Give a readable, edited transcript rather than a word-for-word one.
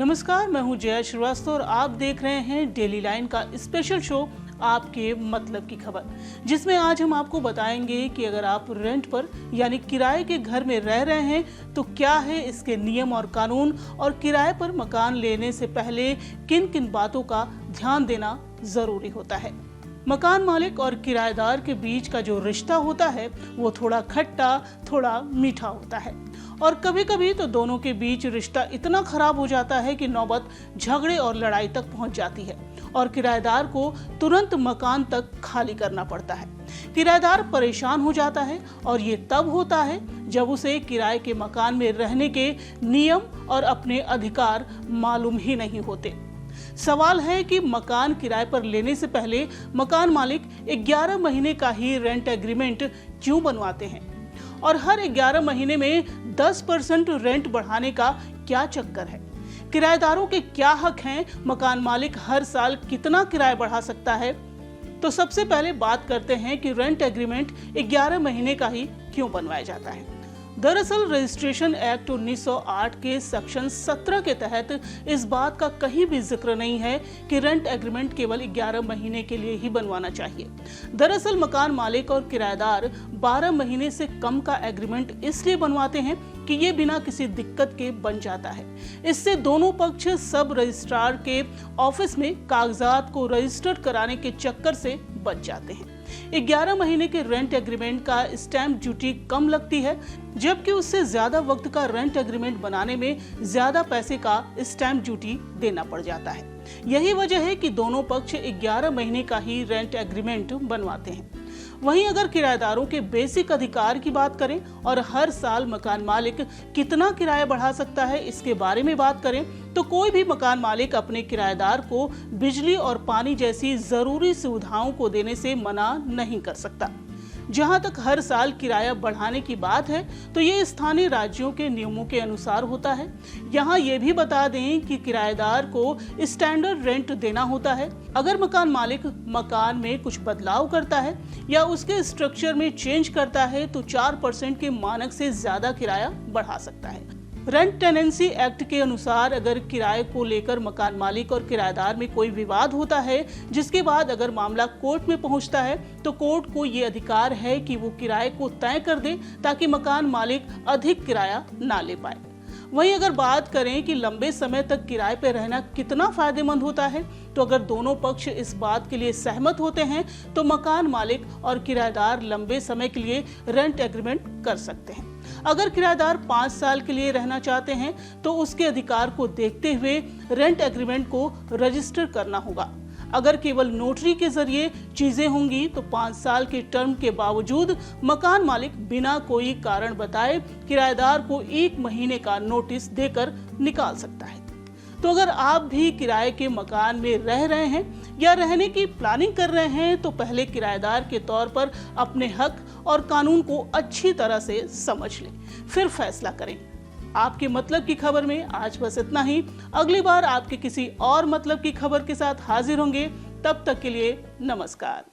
नमस्कार, मैं हूं जया श्रीवास्तव और आप देख रहे हैं डेली लाइन का स्पेशल शो आपके मतलब की खबर, जिसमें आज हम आपको बताएंगे कि अगर आप रेंट पर यानी किराए के घर में रह रहे हैं तो क्या है इसके नियम और कानून, और किराए पर मकान लेने से पहले किन किन बातों का ध्यान देना जरूरी होता है। मकान मालिक और किराएदार के बीच का जो रिश्ता होता है वो थोड़ा खट्टा थोड़ा मीठा होता है, और कभी कभी तो दोनों के बीच रिश्ता इतना खराब हो जाता है कि नौबत झगड़े और लड़ाई तक पहुंच जाती है और किराएदार को तुरंत मकान तक खाली करना पड़ता है। किराएदार परेशान हो जाता है और ये तब होता है जब उसे किराए के मकान में रहने के नियम और अपने अधिकार मालूम ही नहीं होते। सवाल है कि मकान किराए पर लेने से पहले मकान मालिक 11 महीने का ही रेंट एग्रीमेंट क्यों बनवाते हैं, और हर 11 महीने में 10% रेंट बढ़ाने का क्या चक्कर है। किराएदारों के क्या हक हैं, मकान मालिक हर साल कितना किराया बढ़ा सकता है। तो सबसे पहले बात करते हैं कि रेंट एग्रीमेंट 11 महीने का ही क्यों बनवाया जाता है। दरअसल रजिस्ट्रेशन एक्ट 1908 के सेक्शन 17 के तहत इस बात का कहीं भी जिक्र नहीं है कि रेंट एग्रीमेंट केवल 11 महीने के लिए ही बनवाना चाहिए। दरअसल मकान मालिक और किराएदार 12 महीने से कम का एग्रीमेंट इसलिए बनवाते हैं कि ये बिना किसी दिक्कत के बन जाता है। इससे दोनों पक्ष सब रजिस्ट्रार के ऑफिस में कागजात को रजिस्टर्ड कराने के चक्कर से बच जाते हैं। 11 महीने के रेंट एग्रीमेंट का स्टैंप ड्यूटी कम लगती है, जबकि उससे ज्यादा वक्त का रेंट एग्रीमेंट बनाने में ज्यादा पैसे का स्टैंप ड्यूटी देना पड़ जाता है। यही वजह है कि दोनों पक्ष 11 महीने का ही रेंट एग्रीमेंट बनवाते हैं। वहीं अगर किराएदारों के बेसिक अधिकार की बात करें और हर साल मकान मालिक कितना किराया बढ़ा सकता है इसके बारे में बात करें, तो कोई भी मकान मालिक अपने किराएदार को बिजली और पानी जैसी जरूरी सुविधाओं को देने से मना नहीं कर सकता। जहां तक हर साल किराया बढ़ाने की बात है तो ये स्थानीय राज्यों के नियमों के अनुसार होता है। यहाँ ये भी बता दें कि किराएदार को स्टैंडर्ड रेंट देना होता है। अगर मकान मालिक मकान में कुछ बदलाव करता है या उसके स्ट्रक्चर में चेंज करता है तो 4% के मानक से ज्यादा किराया बढ़ा सकता है। रेंट टेनेंसी एक्ट के अनुसार अगर किराए को लेकर मकान मालिक और किराएदार में कोई विवाद होता है, जिसके बाद अगर मामला कोर्ट में पहुंचता है, तो कोर्ट को ये अधिकार है कि वो किराए को तय कर दे ताकि मकान मालिक अधिक किराया ना ले पाए। वहीं अगर बात करें कि लंबे समय तक किराए पर रहना कितना फायदेमंद होता है, तो अगर दोनों पक्ष इस बात के लिए सहमत होते हैं तो मकान मालिक और किराएदार लंबे समय के लिए रेंट एग्रीमेंट कर सकते हैं। अगर किराएदार 5 साल के लिए रहना चाहते हैं तो उसके अधिकार को देखते हुए रेंट एग्रीमेंट को रजिस्टर करना होगा। अगर केवल नोटरी के जरिए चीजें होंगी तो 5 साल के टर्म के बावजूद मकान मालिक बिना कोई कारण बताए किराएदार को 1 महीने का नोटिस देकर निकाल सकता है। तो अगर आप भी किराए के मकान में रह रहे हैं या रहने की प्लानिंग कर रहे हैं तो पहले किराएदार के तौर पर अपने हक और कानून को अच्छी तरह से समझ लें, फिर फैसला करें। आपके मतलब की खबर में आज बस इतना ही। अगली बार आपके किसी और मतलब की खबर के साथ हाजिर होंगे। तब तक के लिए नमस्कार।